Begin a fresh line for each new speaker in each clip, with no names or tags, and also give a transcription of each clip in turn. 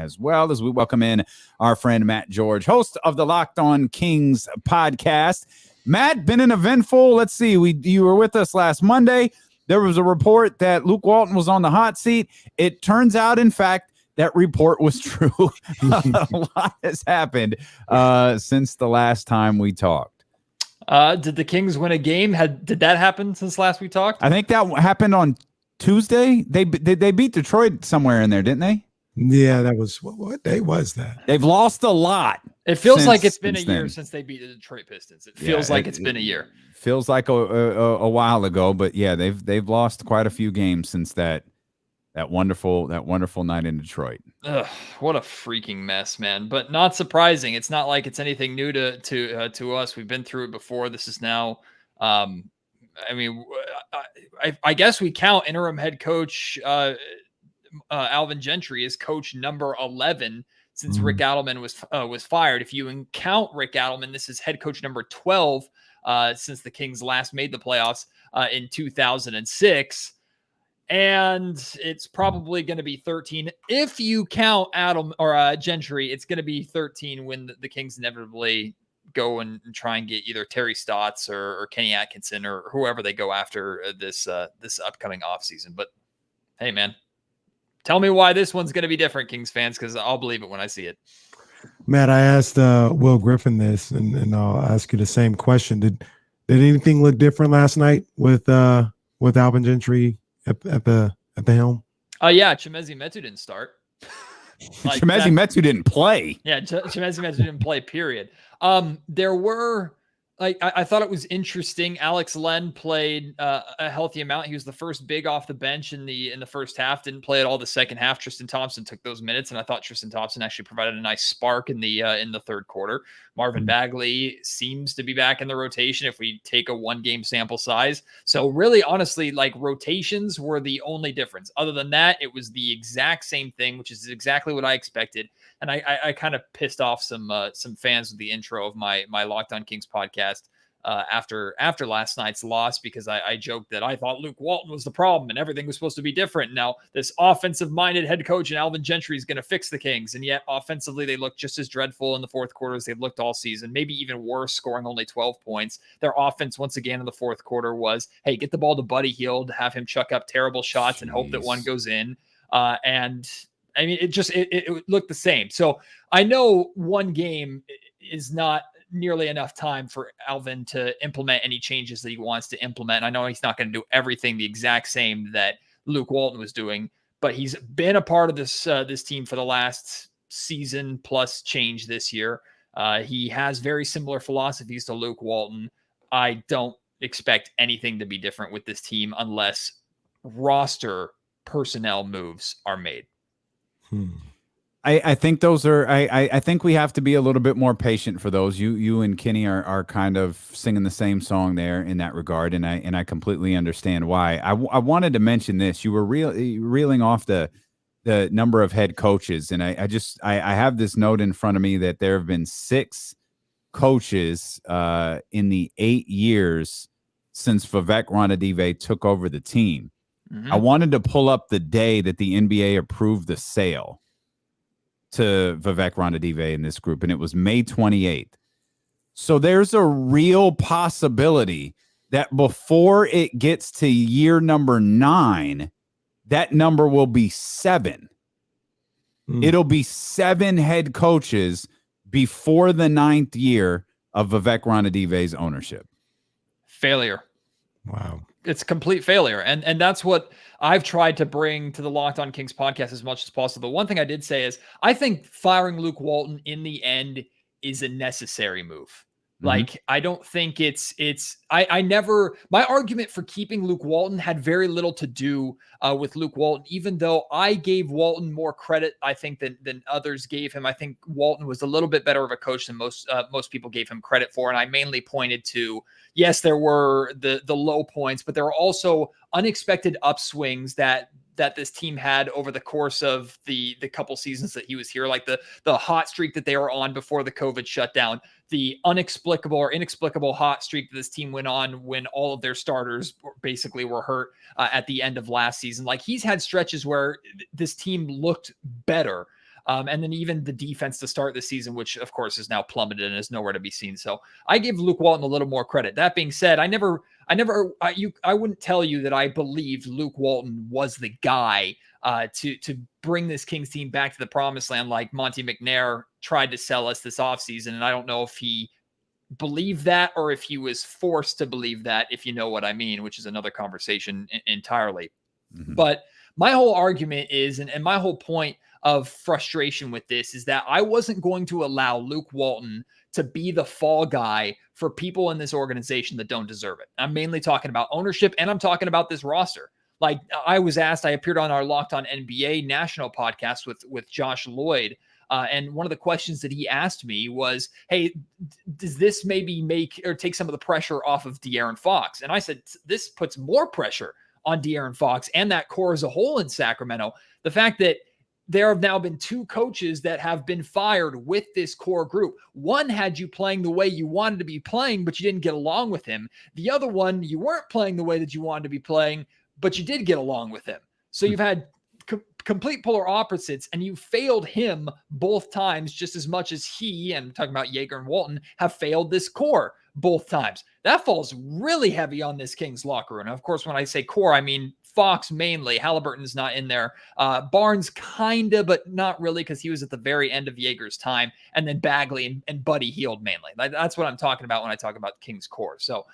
as well, as we welcome in our friend Matt George, host of the Locked On Kings podcast. Matt, been an eventful, let's see, you were with us last Monday. There was a report that Luke Walton was on the hot seat. It turns out, in fact, that report was true. A lot has happened since the last time we talked.
Did the Kings win a game? Did that happen since last we talked?
I think that happened on Tuesday. They beat Detroit somewhere in there, didn't they?
Yeah, that was what day was that?
They've lost a lot.
It feels like it's been a year since they beat the Detroit Pistons. It feels like it's been a year.
Feels like a while ago, but yeah, they've lost quite a few games since that wonderful night in Detroit.
Ugh, what a freaking mess, man! But not surprising. It's not like it's anything new to us. We've been through it before. This is now. I guess we count interim head coach Alvin Gentry as coach number 11 since Rick Adelman was fired. If you count Rick Adelman, this is head coach number 12 since the Kings last made the playoffs in 2006. And it's probably going to be 13. If you count Gentry, it's going to be 13 when the Kings inevitably go and try and get either Terry Stotts or Kenny Atkinson or whoever they go after this upcoming offseason. But hey, man, tell me why this one's going to be different, Kings fans, because I'll believe it when I see it.
Matt, I asked Will Griffin this, and I'll ask you the same question. Did anything look different last night with Alvin Gentry at the helm?
Yeah, Chimezie Metu didn't start.
Chimezie Metu didn't play.
Yeah, Chimezie Metu didn't play, period. There were, I thought it was interesting. Alex Len played a healthy amount. He was the first big off the bench in the first half. Didn't play at all the second half. Tristan Thompson took those minutes, and I thought Tristan Thompson actually provided a nice spark in the third quarter. Marvin Bagley seems to be back in the rotation if we take a 1-game sample size. So really, honestly, rotations were the only difference. Other than that, it was the exact same thing, which is exactly what I expected. And I kind of pissed off some fans with the intro of my Locked On Kings podcast after last night's loss, because I joked that I thought Luke Walton was the problem and everything was supposed to be different. Now this offensive-minded head coach and Alvin Gentry is going to fix the Kings, and yet offensively they look just as dreadful in the fourth quarter as they've looked all season, maybe even worse, scoring only 12 points. Their offense once again in the fourth quarter was, hey, get the ball to Buddy Hield, have him chuck up terrible shots and hope that one goes in. And I mean, it looked the same. So I know one game is not nearly enough time for Alvin to implement any changes that he wants to implement. And I know he's not going to do everything the exact same that Luke Walton was doing, but he's been a part of this team for the last season plus change this year. He has very similar philosophies to Luke Walton. I don't expect anything to be different with this team unless roster personnel moves are made.
I think those are. I think we have to be a little bit more patient for those. You and Kenny are kind of singing the same song there in that regard, and I completely understand why. I wanted to mention this. You were reeling off the number of head coaches, and I have this note in front of me that there have been 6 coaches in the 8 years since Vivek Ranadive took over the team. I wanted to pull up the day that the NBA approved the sale to Vivek Ranadive in this group, and it was May 28th. So there's a real possibility that before it gets to year number 9, that number will be 7. It'll be 7 head coaches before the 9th year of Vivek Ranadive's ownership.
Failure.
Wow.
It's complete failure. And that's what I've tried to bring to the Locked On Kings podcast as much as possible. One thing I did say is I think firing Luke Walton in the end is a necessary move. Like, I don't think my argument for keeping Luke Walton had very little to do with Luke Walton, even though I gave Walton more credit, I think, than others gave him. I think Walton was a little bit better of a coach than most people gave him credit for. And I mainly pointed to, yes, there were the low points, but there were also unexpected upswings that this team had over the course of the couple seasons that he was here, like the hot streak that they were on before the COVID shutdown, the inexplicable hot streak that this team went on when all of their starters basically were hurt at the end of last season. Like, he's had stretches where this team looked better. And then even the defense to start the season, which of course is now plummeted and is nowhere to be seen. So I give Luke Walton a little more credit. That being said, I wouldn't tell you that I believed Luke Walton was the guy to bring this Kings team back to the promised land like Monty McNair tried to sell us this offseason. And I don't know if he believed that or if he was forced to believe that, if you know what I mean, which is another conversation entirely.
Mm-hmm.
But my whole argument is, and my whole point of frustration with this is that I wasn't going to allow Luke Walton to be the fall guy for people in this organization that don't deserve it. I'm mainly talking about ownership, and I'm talking about this roster. Like I was asked, I appeared on our Locked On NBA national podcast with Josh Lloyd. And one of the questions that he asked me was, hey, does this maybe make or take some of the pressure off of De'Aaron Fox? And I said, this puts more pressure on De'Aaron Fox and that core as a whole in Sacramento. The fact that there have now been 2 coaches that have been fired with this core group. One had you playing the way you wanted to be playing, but you didn't get along with him. The other one, you weren't playing the way that you wanted to be playing, but you did get along with him. So you've had complete polar opposites, and you failed him both times just as much as he, and I'm talking about Yeager and Walton, have failed this core both times. That falls really heavy on this Kings locker room. And of course, when I say core, I mean Fox mainly. Halliburton's not in there. Barnes kind of, but not really, because he was at the very end of Yeager's time. And then Bagley and Buddy Hield mainly. That's what I'm talking about when I talk about Kings core. So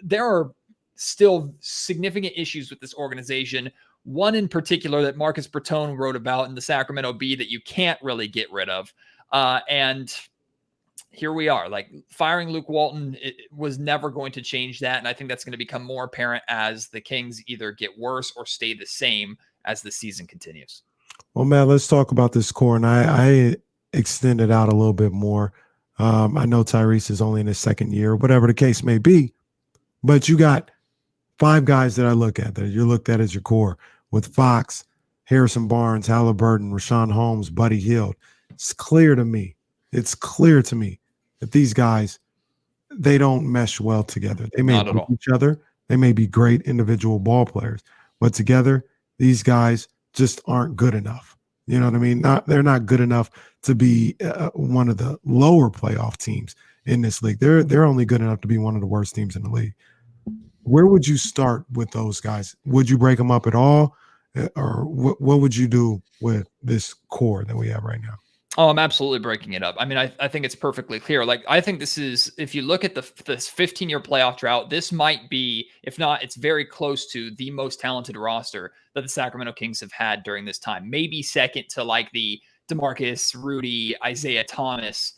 there are still significant issues with this organization. One in particular that Marcus Bertone wrote about in the Sacramento Bee that you can't really get rid of. And here we are. Like, firing Luke Walton, it was never going to change that. And I think that's going to become more apparent as the Kings either get worse or stay the same as the season continues.
Well, Matt, let's talk about this core. And I extend it out a little bit more. I know Tyrese is only in his second year, whatever the case may be, but you got 5 guys that I look at that you looked at as your core, with Fox, Harrison Barnes, Halliburton, Rashawn Holmes, Buddy Hield. It's clear to me that these guys, they don't mesh well together. They may help each other. They may be great individual ball players, but together, these guys just aren't good enough. You know what I mean? They're not good enough to be one of the lower playoff teams in this league. They're only good enough to be one of the worst teams in the league. Where would you start with those guys? Would you break them up at all? Or what would you do with this core that we have right now?
Oh, I'm absolutely breaking it up. I mean, I think it's perfectly clear. Like, I think this is, if you look at this 15-year playoff drought, this might be, if not, it's very close to the most talented roster that the Sacramento Kings have had during this time. Maybe second to like the DeMarcus, Rudy, Isaiah Thomas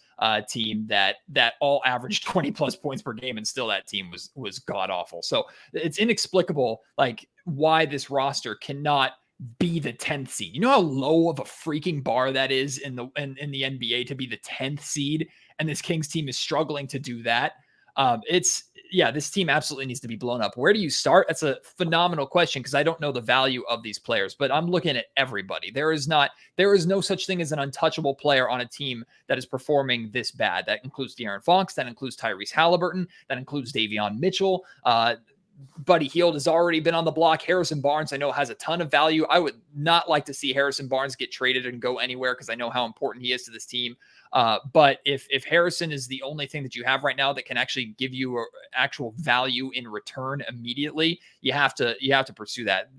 team that all averaged 20 plus points per game, and still that team was god awful. So it's inexplicable, like, why this roster cannot be the 10th seed. You know how low of a freaking bar that is in the NBA to be the 10th seed, and this Kings team is struggling to do that. This team absolutely needs to be blown up. Where do you start? That's a phenomenal question, because I don't know the value of these players, but I'm looking at everybody. There is no such thing as an untouchable player on a team that is performing this bad. That includes De'Aaron Fox, that includes Tyrese Halliburton, that includes Davion Mitchell. Buddy Hield has already been on the block. Harrison Barnes, I know, has a ton of value. I would not like to see Harrison Barnes get traded and go anywhere, because I know how important he is to this team. But if Harrison is the only thing that you have right now that can actually give you actual value in return immediately, you have to pursue that.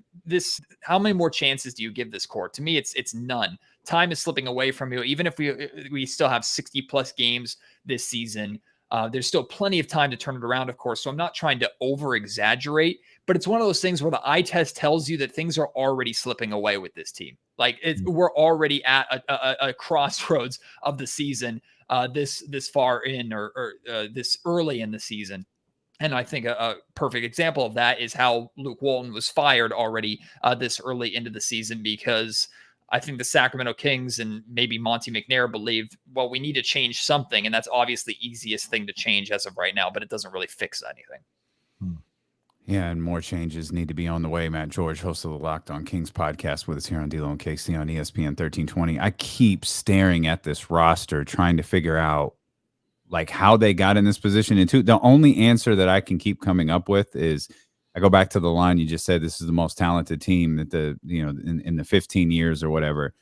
How many more chances do you give this core? To me, it's none. Time is slipping away from you. Even if we still have 60 plus games this season, there's still plenty of time to turn it around, of course. So I'm not trying to over exaggerate, but it's one of those things where the eye test tells you that things are already slipping away with this team. Like, we're already at a crossroads of the season, this far in, or this early in the season. And I think a perfect example of that is how Luke Walton was fired already this early into the season, because I think the Sacramento Kings and maybe Monty McNair believed, well, we need to change something. And that's obviously the easiest thing to change as of right now, but it doesn't really fix anything.
Yeah, and more changes need to be on the way. Matt George, host of the Locked On Kings podcast, with us here on D-Lo and Casey on ESPN 1320. I keep staring at this roster, trying to figure out like how they got in this position. And the only answer that I can keep coming up with is, I go back to the line you just said, this is the most talented team that in the 15 years or whatever.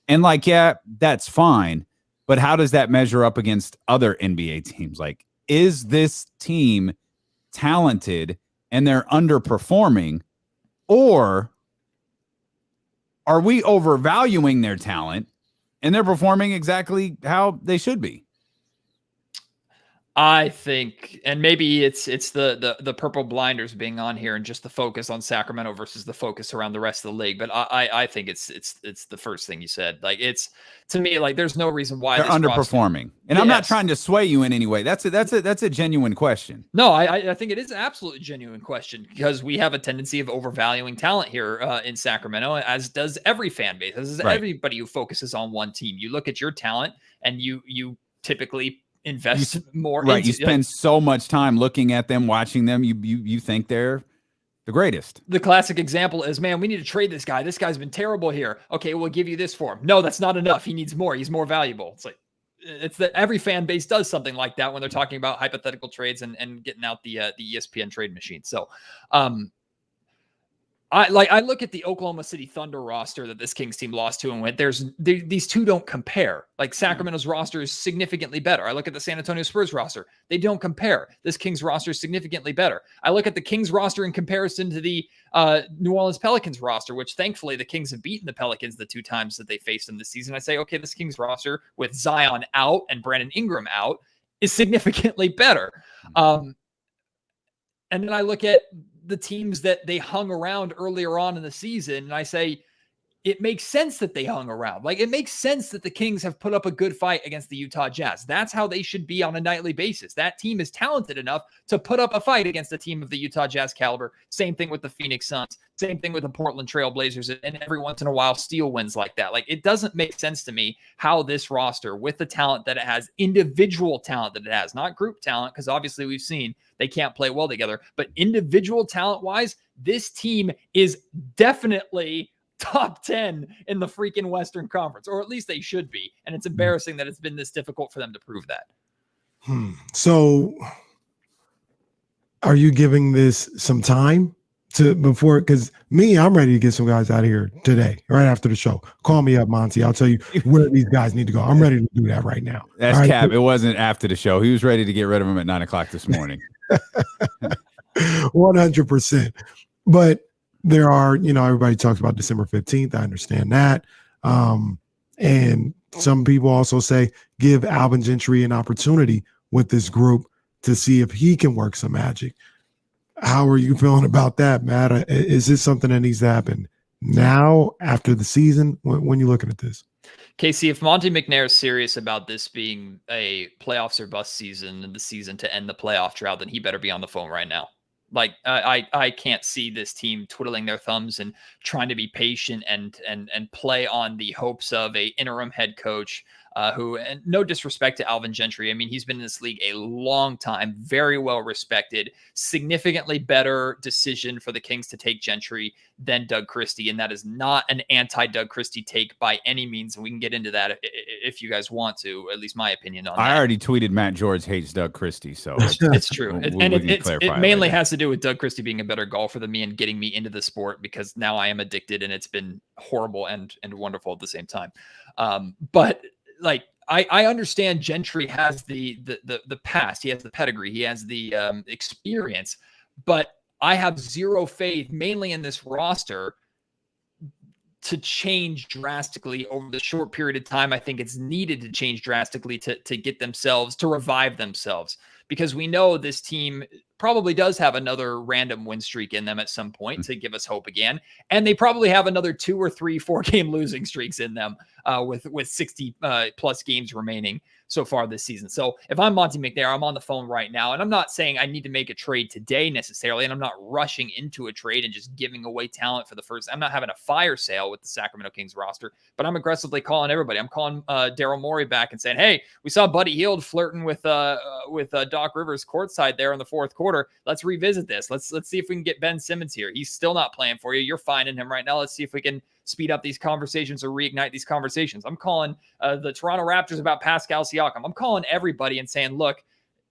And like, yeah, that's fine. But how does that measure up against other NBA teams? Like, is this team talented and they're underperforming, or are we overvaluing their talent and they're performing exactly how they should be?
I think, and maybe it's the purple blinders being on here and just the focus on Sacramento versus the focus around the rest of the league. But I think it's the first thing you said. Like, it's, to me, like, there's no reason why
they're
this
underperforming.
roster,
and I'm not trying to sway you in any way. That's a genuine question.
No, I think it is an absolutely genuine question, because we have a tendency of overvaluing talent here in Sacramento, as does every fan base, as does everybody who focuses on one team. You look at your talent and you typically invest more.
Right. You spend so much time looking at them, watching them. You think they're the greatest.
The classic example is, man, we need to trade this guy. This guy's been terrible here. Okay, we'll give you this for him. No, that's not enough. He needs more. He's more valuable. It's like, it's that every fan base does something like that when they're talking about hypothetical trades and getting out the ESPN trade machine. So, I look at the Oklahoma City Thunder roster that this Kings team lost to and went, these two don't compare. Like, Sacramento's roster is significantly better. I look at the San Antonio Spurs roster. They don't compare. This Kings roster is significantly better. I look at the Kings roster in comparison to the New Orleans Pelicans roster, which thankfully the Kings have beaten the Pelicans the 2 times that they faced them this season. I say, okay, this Kings roster with Zion out and Brandon Ingram out is significantly better. And then I look at the teams that they hung around earlier on in the season, and I say, it makes sense that they hung around. Like, it makes sense that the Kings have put up a good fight against the Utah Jazz. That's how they should be on a nightly basis. That team is talented enough to put up a fight against a team of the Utah Jazz caliber. Same thing with the Phoenix Suns. Same thing with the Portland Trail Blazers. And every once in a while, Steel wins like that. Like, it doesn't make sense to me how this roster, with the talent that it has, individual talent that it has, not group talent, because obviously we've seen they can't play well together, but individual talent-wise, this team is definitely top 10 in the freaking Western Conference, or at least they should be. And it's embarrassing that it's been this difficult for them to prove that.
So are you giving this some time before? Because I'm ready to get some guys out of here today, right after the show. Call me up, Monty. I'll tell you where these guys need to go. I'm ready to do that right now.
That's Cap. It wasn't after the show. He was ready to get rid of him at 9:00 this morning.
100%. But there are, everybody talks about December 15th. I understand that. And some people also say, give Alvin Gentry an opportunity with this group to see if he can work some magic. How are you feeling about that, Matt? Is this something that needs to happen now after the season? When you're looking at this?
Casey, if Monty McNair is serious about this being a playoffs or bust season and the season to end the playoff drought, then he better be on the phone right now. Like, I can't see this team twiddling their thumbs and trying to be patient and play on the hopes of a interim head coach who, and no disrespect to Alvin Gentry, I mean, he's been in this league a long time, very well respected, significantly better decision for the Kings to take Gentry than Doug Christie. And that is not an anti-Doug Christie take by any means. And we can get into that if you guys want to, at least my opinion on that.
I already tweeted Matt George hates Doug Christie, so
it's true. It mainly has to do with Doug Christie being a better golfer than me and getting me into the sport, because now I am addicted and it's been horrible and wonderful at the same time. But like, I understand Gentry has the past, he has the pedigree, he has the experience, but I have zero faith, mainly in this roster, to change drastically over the short period of time. I think it's needed to change drastically to get themselves, to revive themselves, because we know this team probably does have another random win streak in them at some point to give us hope again. And they probably have another 2 or 3 4-game losing streaks in them with 60 plus games remaining so far this season. So if I'm Monty McNair, I'm on the phone right now, and I'm not saying I need to make a trade today necessarily, and I'm not rushing into a trade and just giving away talent for the first. I'm not having a fire sale with the Sacramento Kings roster, but I'm aggressively calling everybody. I'm calling Daryl Morey back and saying, hey, we saw Buddy Hield flirting with Doc Rivers courtside there in the fourth quarter. Let's revisit this. Let's see if we can get Ben Simmons here. He's still not playing for you. You're finding him right now. Let's see if we can speed up these conversations or reignite these conversations. I'm calling the Toronto Raptors about Pascal Siakam. I'm calling everybody and saying, look,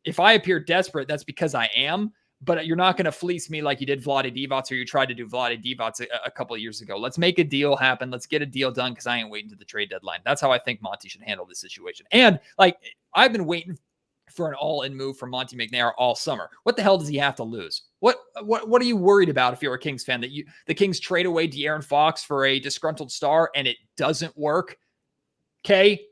if I appear desperate, that's because I am. but you're not going to fleece me like you did Vlade Divac or you tried to do Vlade Divac a couple of years ago. Let's make a deal happen. Let's get a deal done because I ain't waiting to the trade deadline. That's how I think Monty should handle this situation. And like, I've been waiting for an all-in move from Monty McNair all summer. What the hell does he have to lose? What are you worried about if you're a Kings fan, that the Kings trade away De'Aaron Fox for a disgruntled star and it doesn't work? Okay,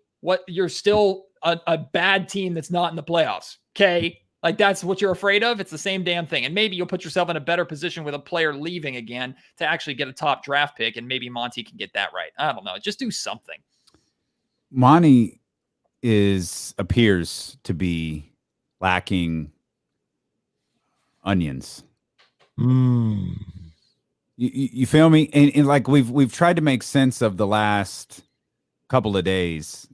you're still a bad team that's not in the playoffs. Okay, like that's what you're afraid of. It's the same damn thing. And maybe you'll put yourself in a better position with a player leaving again to actually get a top draft pick, and maybe Monty can get that right. I don't know. Just do something.
Monty appears to be lacking onions. You feel me? And like we've tried to make sense of the last couple of days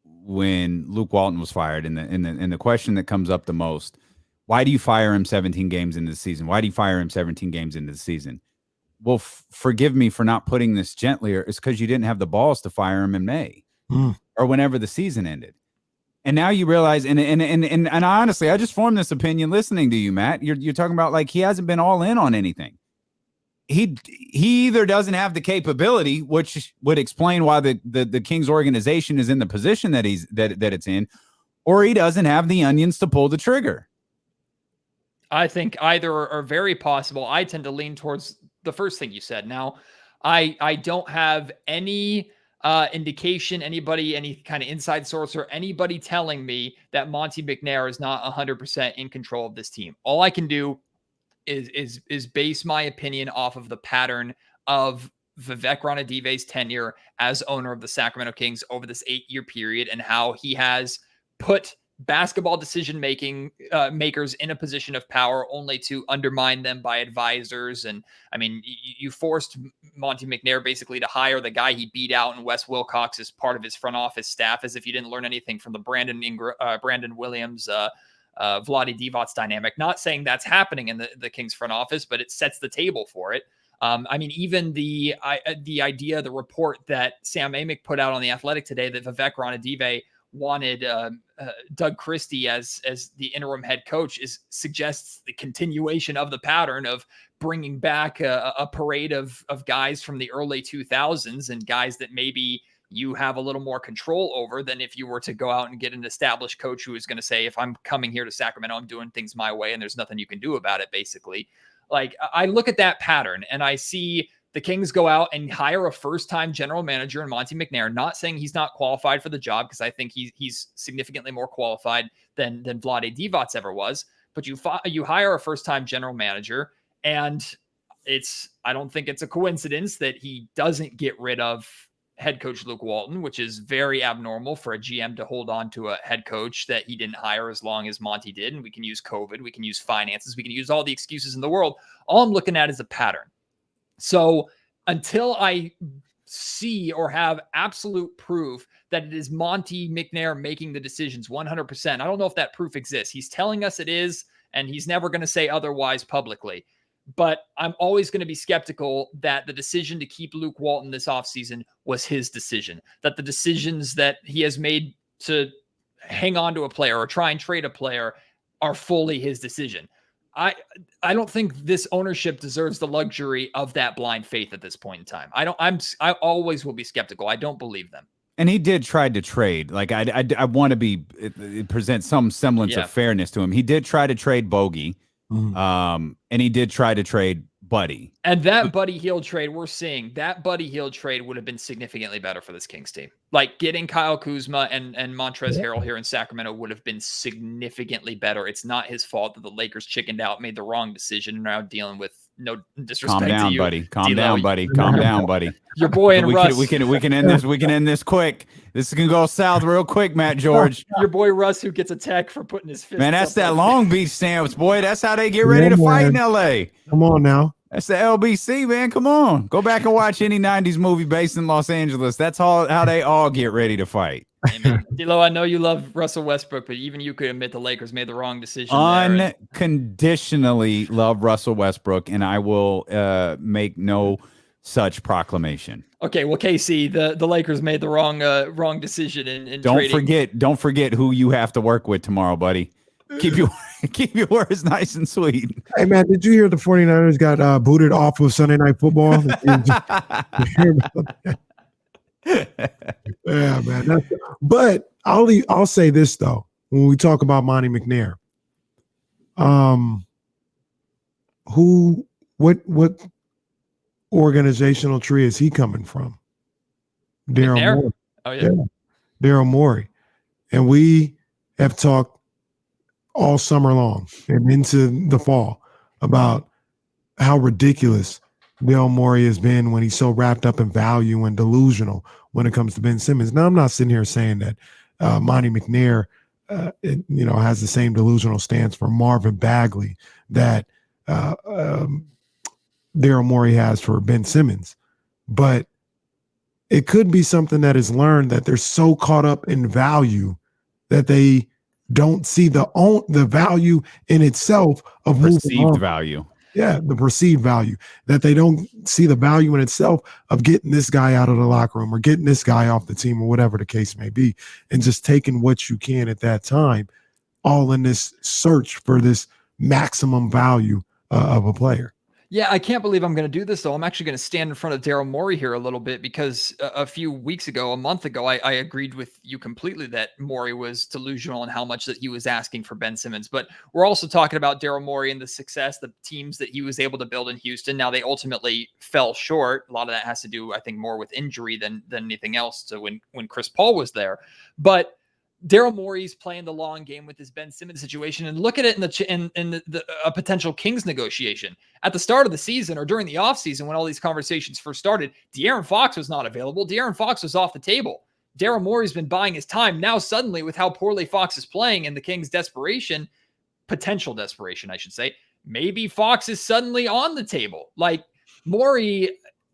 when Luke Walton was fired, and the question that comes up the most: why do you fire him 17 games into the season? Why do you fire him 17 games into the season? Well, forgive me for not putting this gentlier. It's because you didn't have the balls to fire him in May or whenever the season ended. And now you realize, and honestly, I just formed this opinion listening to you, Matt. You're talking about like he hasn't been all in on anything. He either doesn't have the capability, which would explain why the Kings organization is in the position that it's in, or he doesn't have the onions to pull the trigger.
I think either are very possible. I tend to lean towards the first thing you said. Now, I don't have any indication, any kind of inside source or anybody telling me that Monty McNair is not 100% in control of this team. All I can do is base my opinion off of the pattern of Vivek Ranadive's tenure as owner of the Sacramento Kings over this 8-year period, and how he has put basketball decision makers in a position of power only to undermine them by advisors. And I mean, you forced Monty McNair basically to hire the guy he beat out in Wes Wilcox as part of his front office staff, as if you didn't learn anything from the Brandon Williams, Vlade Divac dynamic. Not saying that's happening in the Kings front office, but it sets the table for it. I mean, even the report that Sam Amick put out on The Athletic today that Vivek Ranadive wanted Doug Christie as the interim head coach suggests the continuation of the pattern of bringing back a parade of guys from the early 2000s and guys that maybe you have a little more control over than if you were to go out and get an established coach who is going to say, if I'm coming here to Sacramento, I'm doing things my way and there's nothing you can do about it, basically. Like, I look at that pattern and I see the Kings go out and hire a first-time general manager in Monty McNair, not saying he's not qualified for the job, because I think he's significantly more qualified than Vlade Divac ever was. But you hire a first-time general manager, and I don't think it's a coincidence that he doesn't get rid of head coach Luke Walton, which is very abnormal for a GM to hold on to a head coach that he didn't hire as long as Monty did. And we can use COVID, we can use finances, we can use all the excuses in the world. All I'm looking at is a pattern. So until I see or have absolute proof that it is Monty McNair making the decisions 100%, I don't know if that proof exists. He's telling us it is, and he's never going to say otherwise publicly. But I'm always going to be skeptical that the decision to keep Luke Walton this offseason was his decision, that the decisions that he has made to hang on to a player or try and trade a player are fully his decision. I don't think this ownership deserves the luxury of that blind faith at this point in time. I always will be skeptical. I don't believe them.
And he did try to trade. Like I want to present some semblance of fairness to him. He did try to trade Bogey. And he did try to trade Buddy. And
that Buddy Hield trade, we're seeing that Buddy Hield trade would have been significantly better for this Kings team. Like getting Kyle Kuzma and Montrezl Harrell here in Sacramento would have been significantly better. It's not his fault that the Lakers chickened out, made the wrong decision, and now dealing with no disrespect
to you. Calm down, buddy.
Your boy and Russ.
We can end this. We can end this quick. This can go south real quick, Matt George.
Your boy Russ, who gets a tech for putting his fist.
Man, that's that Long Beach stamps, boy. That's how they get ready to fight in LA.
Come on now.
That's the LBC, man. Come on. Go back and watch any 90s movie based in Los Angeles. That's how they all get ready to fight.
Hey, D'Lo, I know you love Russell Westbrook, but even you could admit the Lakers made the wrong decision.
Unconditionally love Russell Westbrook, and I will make no such proclamation.
Okay, well, KC, the Lakers made the wrong decision in
don't
trading.
Don't forget who you have to work with tomorrow, buddy. Keep you Keep your words nice and sweet.
Hey, man, did you hear the 49ers got booted off of Sunday Night Football? Yeah, man. But I'll say this, though. When we talk about Monty McNair, what organizational tree is he coming from? Daryl Morey.
Oh, yeah.
Daryl Morey. And we have talked all summer long and into the fall about how ridiculous Daryl Morey has been when he's so wrapped up in value and delusional when it comes to Ben Simmons. Now, I'm not sitting here saying that Monty McNair, has the same delusional stance for Marvin Bagley that Daryl Morey has for Ben Simmons, but it could be something that is learned that they're so caught up in value that they don't see the value in itself of
perceived value.
Yeah, the perceived value, that they don't see the value in itself of getting this guy out of the locker room or getting this guy off the team or whatever the case may be, and just taking what you can at that time, all in this search for this maximum value of a player.
Yeah, I can't believe I'm going to do this, though. I'm actually going to stand in front of Daryl Morey here a little bit because a month ago, I agreed with you completely that Morey was delusional in how much that he was asking for Ben Simmons. But we're also talking about Daryl Morey and the success, the teams that he was able to build in Houston. Now, they ultimately fell short. A lot of that has to do, I think, more with injury than anything else to when Chris Paul was there. But Daryl Morey's playing the long game with this Ben Simmons situation, and look at it in a potential Kings negotiation. At the start of the season or during the offseason when all these conversations first started, De'Aaron Fox was not available. De'Aaron Fox was off the table. Daryl Morey's been buying his time. Now suddenly, with how poorly Fox is playing and the Kings' potential desperation, I should say, maybe Fox is suddenly on the table. Like Morey,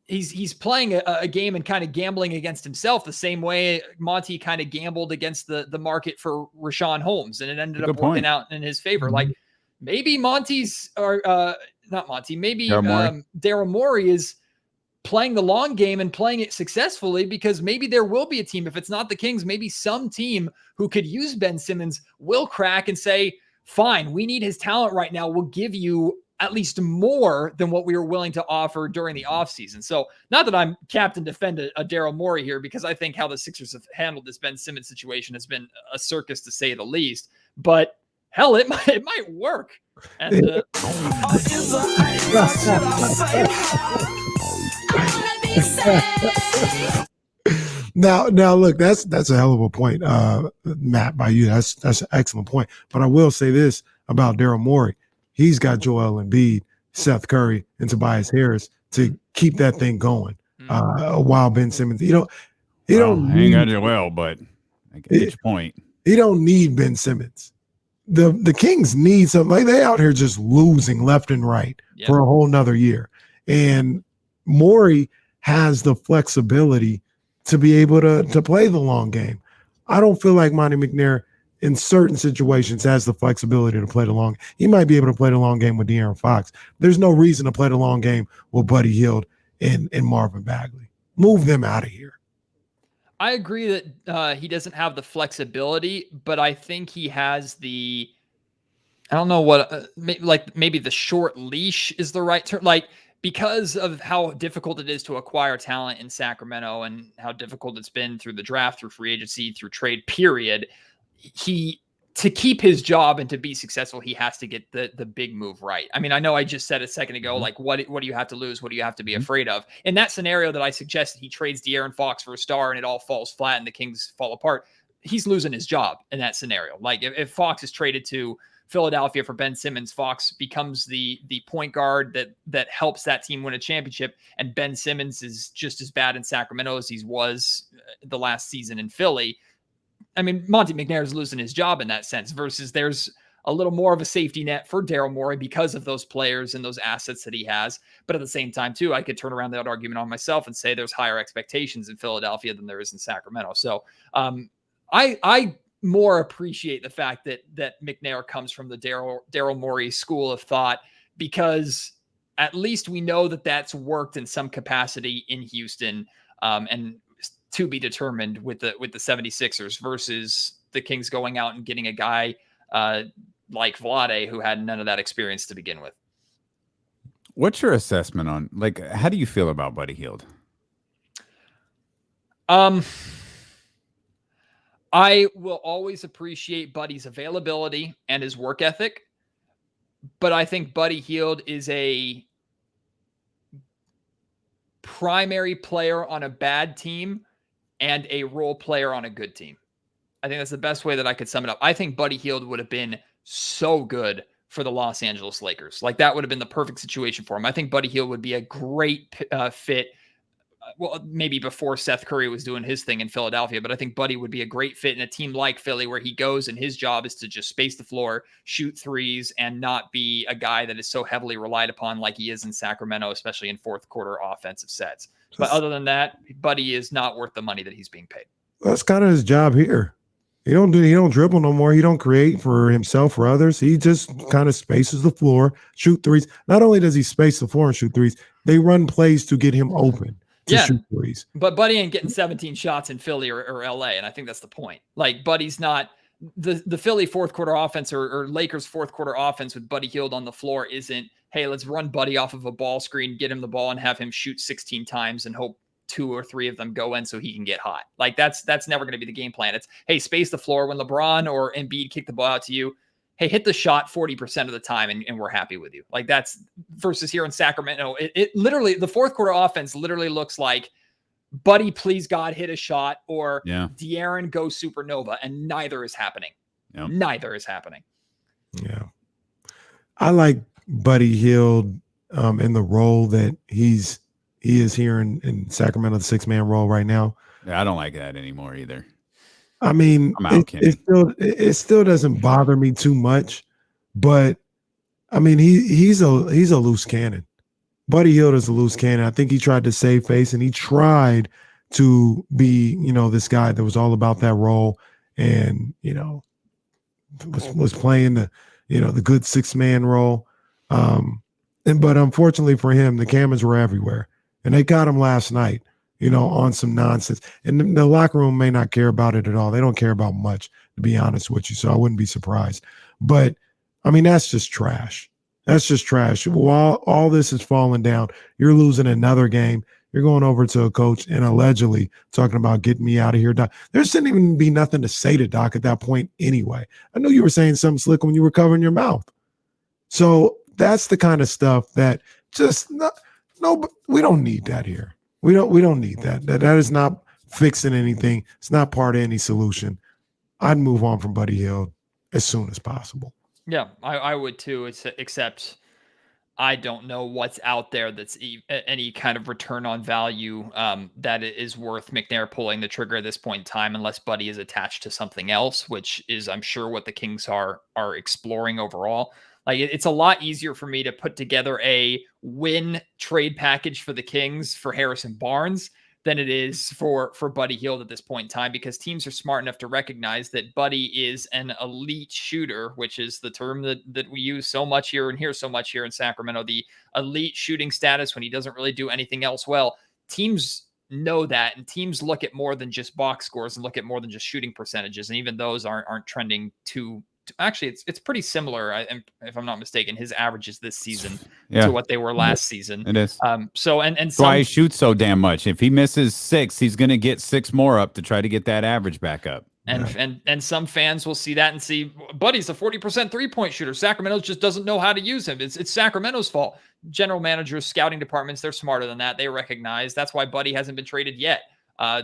he's playing a game and kind of gambling against himself the same way Monty kind of gambled against the market for Rashawn Holmes, and it ended up working out in his favor.
Mm-hmm.
Like maybe Daryl Morey is playing the long game and playing it successfully, because maybe there will be a team, if it's not the Kings, maybe some team who could use Ben Simmons will crack and say, fine, we need his talent right now. We'll give you at least more than what we were willing to offer during the offseason. So not that I'm captain defend a Daryl Morey here, because I think how the Sixers have handled this Ben Simmons situation has been a circus to say the least, but hell, it might work. And
Now, look, that's a hell of a point, Matt, by you. That's an excellent point. But I will say this about Daryl Morey: he's got Joel Embiid, Seth Curry, and Tobias Harris to keep that thing going. While Ben Simmons, I ain't
got Joel, but I get your point.
He don't need Ben Simmons. The Kings need something. Like, they out here just losing left and right for a whole nother year, and Morey has the flexibility to be able to play the long game. I don't feel like Monty McNair in certain situations has the flexibility to play the long. He might be able to play the long game with De'Aaron Fox. There's no reason to play the long game with Buddy Hield and Marvin Bagley. Move them out of here.
I agree that he doesn't have the flexibility, but I think he has the, I don't know what, maybe the short leash is the right term. Like, because of how difficult it is to acquire talent in Sacramento and how difficult it's been through the draft, through free agency, through trade period, to keep his job and to be successful, he has to get the big move right. I mean, I know I just said a second ago, like, what do you have to lose? What do you have to be afraid of? In that scenario that I suggested, he trades De'Aaron Fox for a star and it all falls flat and the Kings fall apart. He's losing his job in that scenario. Like, if Fox is traded to Philadelphia for Ben Simmons, Fox becomes the point guard that helps that team win a championship, and Ben Simmons is just as bad in Sacramento as he was the last season in Philly. I mean, Monty McNair is losing his job in that sense, versus there's a little more of a safety net for Daryl Morey because of those players and those assets that he has. But at the same time, too, I could turn around that argument on myself and say there's higher expectations in Philadelphia than there is in Sacramento. So I more appreciate the fact that McNair comes from the Daryl Morey school of thought, because at least we know that that's worked in some capacity in Houston, and to be determined with the 76ers, versus the Kings going out and getting a guy, like Vlade, who had none of that experience to begin with.
What's your assessment on, like, how do you feel about Buddy Hield?
I will always appreciate Buddy's availability and his work ethic, but I think Buddy Hield is a primary player on a bad team and a role player on a good team. I think that's the best way that I could sum it up. I think Buddy Hield would have been so good for the Los Angeles Lakers. Like, that would have been the perfect situation for him. I think Buddy Hield would be a great fit. Well, maybe before Seth Curry was doing his thing in Philadelphia, but I think Buddy would be a great fit in a team like Philly, where he goes and his job is to just space the floor, shoot threes, and not be a guy that is so heavily relied upon like he is in Sacramento, especially in fourth quarter offensive sets. But other than that, Buddy is not worth the money that he's being paid.
That's kind of his job here. He don't dribble no more. He don't create for himself or others. He just kind of spaces the floor, shoot threes. Not only does he space the floor and shoot threes, they run plays to get him open to shoot threes.
But Buddy ain't getting 17 shots in Philly or LA, and I think that's the point. Like, Buddy's not the Philly fourth quarter offense or Lakers fourth quarter offense with Buddy Hield on the floor isn't, hey, let's run Buddy off of a ball screen, get him the ball, and have him shoot 16 times and hope 2 or 3 of them go in so he can get hot. Like, that's never going to be the game plan. It's, hey, space the floor when LeBron or Embiid kick the ball out to you. Hey, hit the shot 40% of the time and we're happy with you. Like, that's versus here in Sacramento. It literally, the fourth quarter offense literally looks like Buddy, please God, hit a shot, or De'Aaron go supernova, and neither is happening.
Yep.
Neither is happening.
Yeah. I like Buddy Hield in the role that he is here in Sacramento, the 6-man role right now.
Yeah, I don't like that anymore either.
I mean, it still doesn't bother me too much, but I mean, he's a loose cannon. Buddy Hield is a loose cannon. I think he tried to save face, and he tried to be, this guy that was all about that role, and was playing the good 6-man role. But unfortunately for him, the cameras were everywhere, and they caught him last night, on some nonsense. And the locker room may not care about it at all. They don't care about much, to be honest with you. So I wouldn't be surprised. But I mean, that's just trash. That's just trash. While all this is falling down, you're losing another game. You're going over to a coach and allegedly talking about getting me out of here, Doc. There shouldn't even be nothing to say to Doc at that point anyway. I know you were saying something slick when you were covering your mouth. So that's the kind of stuff that just we don't need that here. We don't need that. That is not fixing anything. It's not part of any solution. I'd move on from Buddy Hield as soon as possible.
Yeah, I would too, except I don't know what's out there that's any kind of return on value that is worth McNair pulling the trigger at this point in time, unless Buddy is attached to something else, which is, I'm sure, what the Kings are exploring overall. Like, it's a lot easier for me to put together a win trade package for the Kings for Harrison Barnes than it is for Buddy Hield at this point in time, because teams are smart enough to recognize that Buddy is an elite shooter, which is the term that we use so much here and hear so much here in Sacramento, the elite shooting status when he doesn't really do anything else well. Teams know that, and teams look at more than just box scores and look at more than just shooting percentages, and even those aren't trending too. Actually, it's pretty similar. If I'm not mistaken, his averages this season to what they were last season.
It is.
So
that's why he shoots so damn much. If he misses 6, he's going to get 6 more up to try to get that average back up.
And some fans will see that and see Buddy's a 40% 3-point shooter. Sacramento just doesn't know how to use him. It's Sacramento's fault. General managers, scouting departments, they're smarter than that. They recognize that's why Buddy hasn't been traded yet.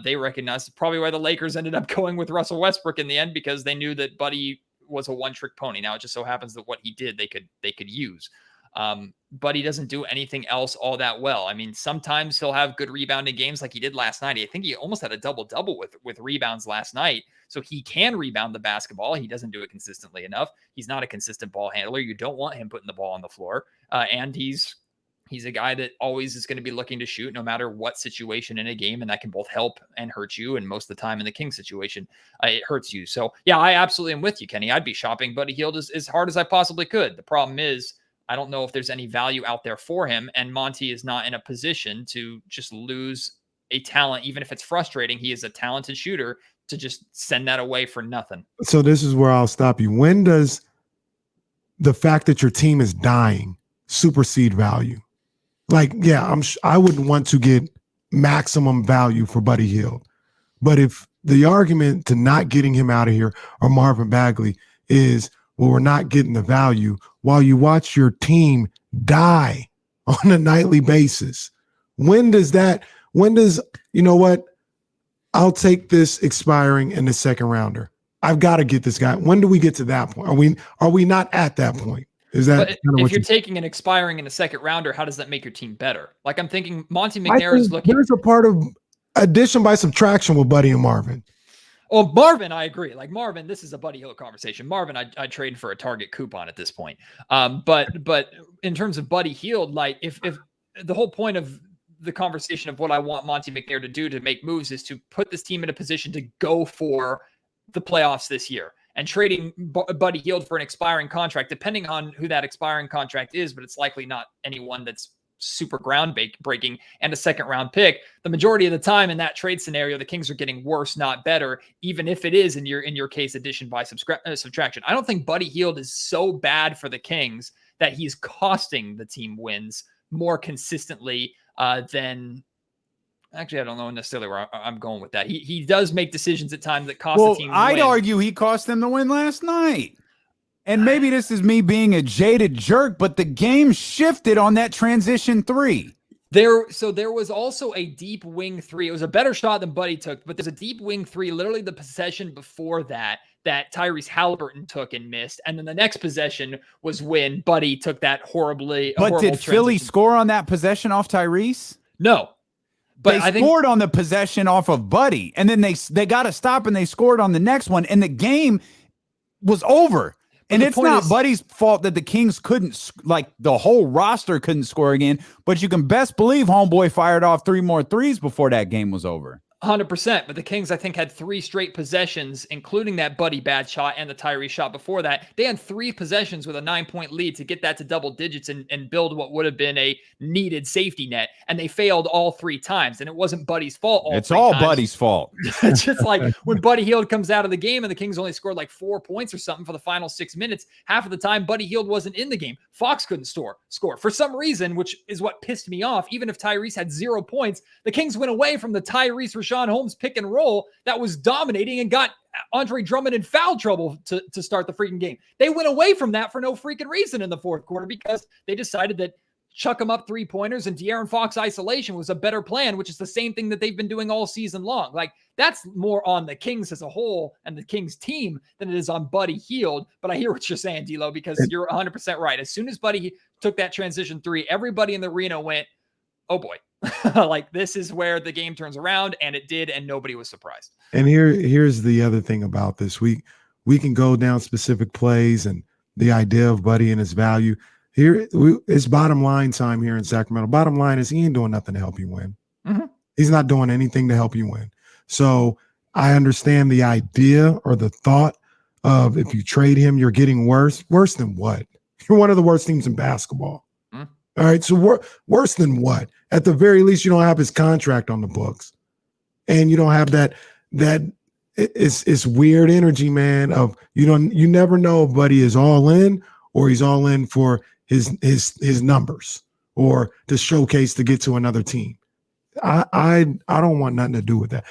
They recognize probably why the Lakers ended up going with Russell Westbrook in the end, because they knew that Buddy was a one-trick pony. Now it just so happens that what he did they could use, but he doesn't do anything else all that well. I mean, sometimes he'll have good rebounding games like he did last night. I think he almost had a double-double with rebounds last night, so he can rebound the basketball. He doesn't do it consistently enough. He's not a consistent ball handler. You don't want him putting the ball on the floor, and he's a guy that always is going to be looking to shoot no matter what situation in a game, and that can both help and hurt you. And most of the time in the King situation, it hurts you. So yeah, I absolutely am with you, Kenny. I'd be shopping Buddy Hield as hard as I possibly could. The problem is I don't know if there's any value out there for him, and Monty is not in a position to just lose a talent, even if it's frustrating. He is a talented shooter, to just send that away for nothing.
So this is where I'll stop you. When does the fact that your team is dying supersede value. Like, yeah, I wouldn't want to get maximum value for Buddy Hield. But if the argument to not getting him out of here or Marvin Bagley is, well, we're not getting the value while you watch your team die on a nightly basis. When does, you know what? I'll take this expiring in the second rounder. I've got to get this guy. When do we get to that point? Are we not at that point? Is that
kind of if you're taking an expiring in a second rounder, how does that make your team better? Like, I'm thinking Monty McNair is looking.
There's a part of addition by subtraction with Buddy and Marvin.
Oh, Marvin, I agree. Like Marvin, this is a Buddy Hield conversation. Marvin, I trade for a Target coupon at this point. But in terms of Buddy Hield, like if the whole point of the conversation of what I want Monty McNair to do to make moves is to put this team in a position to go for the playoffs this year, and trading Buddy Hield for an expiring contract, depending on who that expiring contract is, but it's likely not anyone that's super groundbreaking, and a second round pick. The majority of the time in that trade scenario, the Kings are getting worse, not better, even if it is in your case addition by subtraction. I don't think Buddy Hield is so bad for the Kings that he's costing the team wins more consistently than. Actually, I don't know necessarily where I'm going with that. He does make decisions at times that cost the team.
I'd argue he cost them the win last night. And maybe this is me being a jaded jerk, but the game shifted on that transition three.
There was also a deep wing three. It was a better shot than Buddy took, but there's a deep wing three, literally the possession before that Tyrese Halliburton took and missed. And then the next possession was when Buddy took that horribly.
But did Philly score on that possession off Tyrese?
No. But
they scored on the possession off of Buddy, and then they got to stop, and they scored on the next one, and the game was over. And it's not Buddy's fault that the Kings couldn't, like the whole roster couldn't score again, but you can best believe homeboy fired off 3 more threes before that game was over.
100%. But the Kings, I think, had 3 straight possessions, including that Buddy bad shot and the Tyrese shot before that. They had 3 possessions with a 9-point lead to get that to double digits and build what would have been a needed safety net. And they failed all 3 times. And it wasn't Buddy's fault.
It's all Buddy's fault.
It's just like when Buddy Hield comes out of the game and the Kings only scored like 4 points or something for the final 6 minutes. Half of the time, Buddy Hield wasn't in the game. Fox couldn't score for some reason, which is what pissed me off. Even if Tyrese had 0 points, the Kings went away from the Tyrese Rashawn Holmes pick and roll that was dominating and got Andre Drummond in foul trouble to start the freaking game. They went away from that for no freaking reason in the fourth quarter because they decided that chuck them up 3-pointers and De'Aaron Fox isolation was a better plan, which is the same thing that they've been doing all season long. Like, that's more on the Kings as a whole and the Kings team than it is on Buddy Hield. But I hear what you're saying, D'Lo, because you're 100% right. As soon as Buddy took that transition 3, everybody in the arena went, oh boy, like this is where the game turns around, and it did, and nobody was surprised.
And here's the other thing about this. We can go down specific plays and the idea of Buddy and his value. It's bottom line time here in Sacramento. Bottom line is he ain't doing nothing to help you win. Mm-hmm. He's not doing anything to help you win. So I understand the idea or the thought of if you trade him, you're getting worse. Worse than what? You're one of the worst teams in basketball. Mm-hmm. All right, so worse than what? At the very least, you don't have his contract on the books, and you don't have that it's weird energy, man. Of you never know if Buddy is all in or he's all in for his numbers or to showcase to get to another team. I don't want nothing to do with that.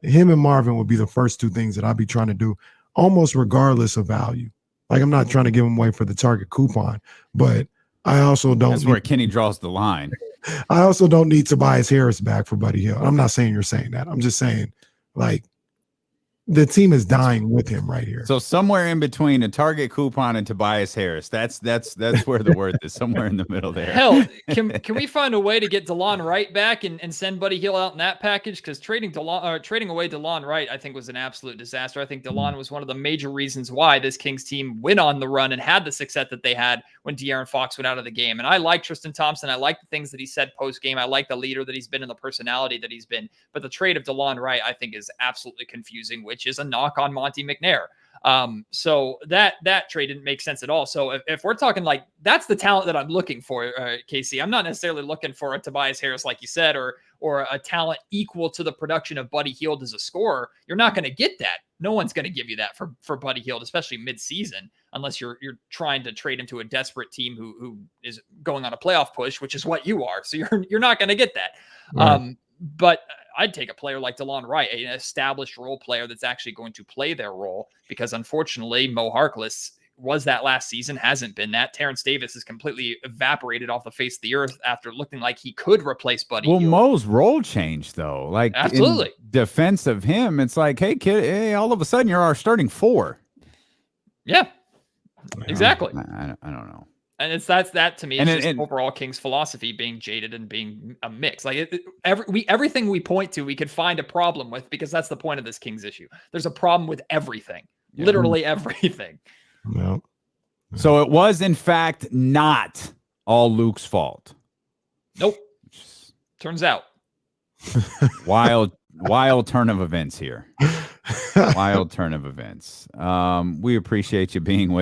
Him and Marvin would be the first 2 things that I'd be trying to do, almost regardless of value. Like, I'm not trying to give him away for the Target coupon, but I also don't.
That's where Kenny draws the line.
I also don't need Tobias Harris back for Buddy Hield. I'm not saying you're saying that. I'm just saying, like, the team is dying with him right here.
So somewhere in between a Target coupon and Tobias Harris, that's where the worth is. Somewhere in the middle there.
Hell, can we find a way to get DeLon Wright back and send Buddy Hield out in that package? Because trading away DeLon Wright, I think, was an absolute disaster. I think DeLon was one of the major reasons why this Kings team went on the run and had the success that they had when De'Aaron Fox went out of the game. And I like Tristan Thompson. I like the things that he said post game. I like the leader that he's been and the personality that he's been. But the trade of DeLon Wright, I think, is absolutely confusing, which is a knock on Monty McNair. So that trade didn't make sense at all. So if we're talking like that's the talent that I'm looking for, Casey, I'm not necessarily looking for a Tobias Harris, like you said, or or a talent equal to the production of Buddy Hield as a scorer, you're not going to get that. No one's going to give you that for Buddy Hield, especially mid-season, unless you're trying to trade him to a desperate team who is going on a playoff push, which is what you are. So you're not going to get that.
Right.
But I'd take a player like DeLon Wright, an established role player that's actually going to play their role, because unfortunately, Mo Harkless was that last season, hasn't been that. Terrence Davis is completely evaporated off the face of the earth after looking like he could replace Buddy
Well,
Hield.
Mo's role changed, though. Like,
absolutely.
In defense of him, it's like, hey, kid, hey, all of a sudden you're our starting 4.
Yeah, exactly.
I don't know.
And that to me is just
and
overall Kings philosophy being jaded and being a mix. Like everything we point to, we could find a problem with, because that's the point of this Kings issue. There's a problem with everything, literally everything.
No.
So it was, in fact, not all Luke's fault.
Nope. Turns out.
Wild turn of events here. Wild turn of events. We appreciate you being with